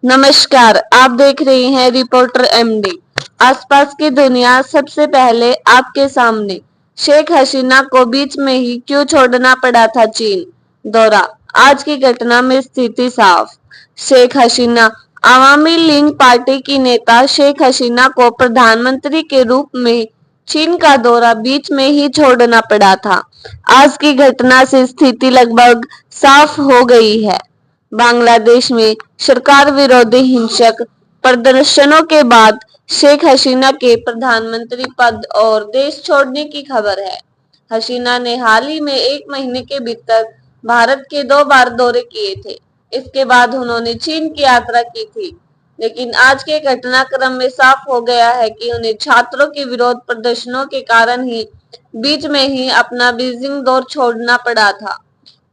नमस्कार, आप देख रहे हैं रिपोर्टर एमडी। आसपास की दुनिया सबसे पहले आपके सामने। शेख हसीना को बीच में ही क्यों छोड़ना पड़ा था चीन दौरा? आज की घटना में स्थिति साफ। शेख हसीना अवामी लीग पार्टी की नेता शेख हसीना को प्रधानमंत्री के रूप में चीन का दौरा बीच में ही छोड़ना पड़ा था। आज की घटना से स्थिति लगभग साफ हो गई है। बांग्लादेश में सरकार विरोधी हिंसक प्रदर्शनों के बाद शेख हसीना के प्रधानमंत्री पद और देश छोड़ने की खबर है। हसीना ने हाल ही में 1 महीने के भीतर भारत के 2 बार दौरे किए थे। इसके बाद उन्होंने चीन की यात्रा की थी, लेकिन आज के घटनाक्रम में साफ हो गया है कि उन्हें छात्रों के विरोध प्रदर्शनों के कारण ही बीच में ही अपना बीजिंग दौर छोड़ना पड़ा था।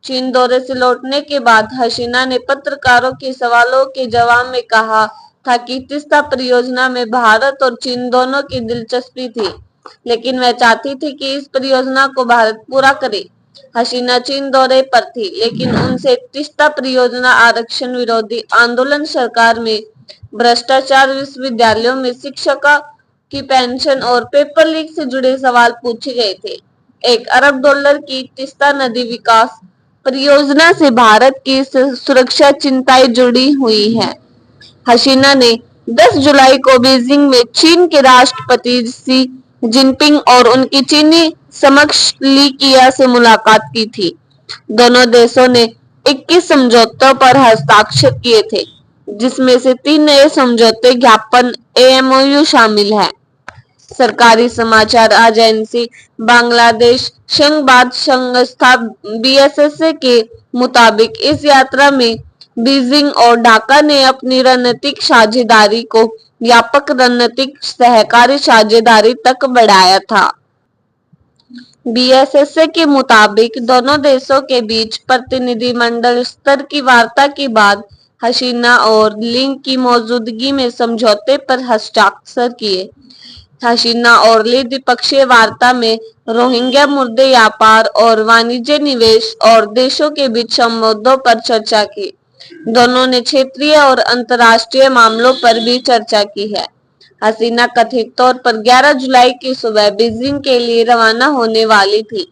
चीन दौरे से लौटने के बाद हसीना ने पत्रकारों के सवालों के जवाब में कहा था कि तीस्ता परियोजना में भारत और चीन दोनों की दिलचस्पी थी, लेकिन वह चाहती थी कि इस परियोजना को भारत पूरा करे। हसीना चीन दौरे पर थी, लेकिन उनसे तीस्ता परियोजना, आरक्षण विरोधी आंदोलन, सरकार में भ्रष्टाचार, विश्वविद्यालयों में शिक्षकों की पेंशन और पेपर लीक से जुड़े सवाल पूछे गए थे। $1 अरब की तीस्ता नदी विकास परियोजना से भारत की सुरक्षा चिंताएं जुड़ी हुई हैं। हसीना ने 10 जुलाई को बीजिंग में चीन के राष्ट्रपति शी जिनपिंग और उनकी चीनी समकक्ष ली किया से मुलाकात की थी। दोनों देशों ने 21 समझौतों पर हस्ताक्षर किए थे, जिसमें से 3 नए समझौते ज्ञापन एमओयू शामिल है। सरकारी समाचार एजेंसी बांग्लादेश संघवाद संस्था बीएसएसए के मुताबिक इस यात्रा में बीजिंग और ढाका ने अपनी रणनीतिक साझेदारी को व्यापक रणनीतिक सहकारी साझेदारी तक बढ़ाया था। बीएसएसए के मुताबिक दोनों देशों के बीच प्रतिनिधिमंडल स्तर की वार्ता के बाद हसीना और लीग की मौजूदगी में समझौते पर हस्ताक्षर किए। हसीना और ली द्विपक्षीय वार्ता में रोहिंग्या मुद्दे, व्यापार और वाणिज्य, निवेश और देशों के बीच संबंधों पर चर्चा की। दोनों ने क्षेत्रीय और अंतर्राष्ट्रीय मामलों पर भी चर्चा की है। हसीना कथित तौर पर 11 जुलाई की सुबह बीजिंग के लिए रवाना होने वाली थी,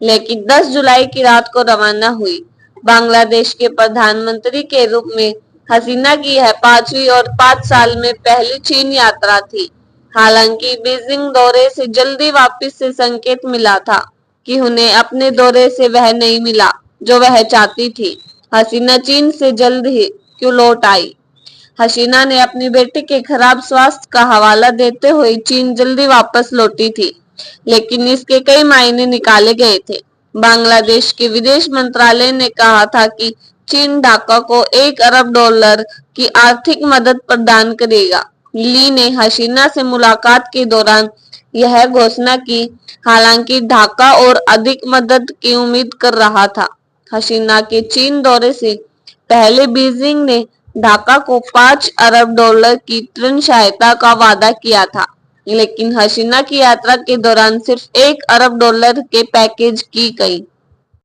लेकिन 10 जुलाई की रात को रवाना हुई। बांग्लादेश के प्रधानमंत्री के रूप में हसीना की यह 5वीं और 5 साल में पहली चीन यात्रा थी। हालांकि बीजिंग दौरे से जल्दी वापसी से संकेत मिला था कि उन्हें अपने दौरे से वह नहीं मिला जो वह चाहती थी। हसीना चीन से जल्द ही क्यों लौट आई? हसीना ने अपनी बेटी के खराब स्वास्थ्य का हवाला देते हुए चीन जल्दी वापस लौटी थी, लेकिन इसके कई मायने निकाले गए थे। बांग्लादेश के विदेश मंत्रालय ने कहा था कि चीन ढाका को $1 अरब की आर्थिक मदद प्रदान करेगा। ली ने हसीना से मुलाकात के दौरान यह घोषणा की, हालांकि ढाका और अधिक मदद की उम्मीद कर रहा था। हसीना के चीन दौरे से पहले बीजिंग ने ढाका को $5 अरब की ऋण सहायता का वादा किया था, लेकिन हसीना की यात्रा के दौरान सिर्फ $1 अरब के पैकेज की गई।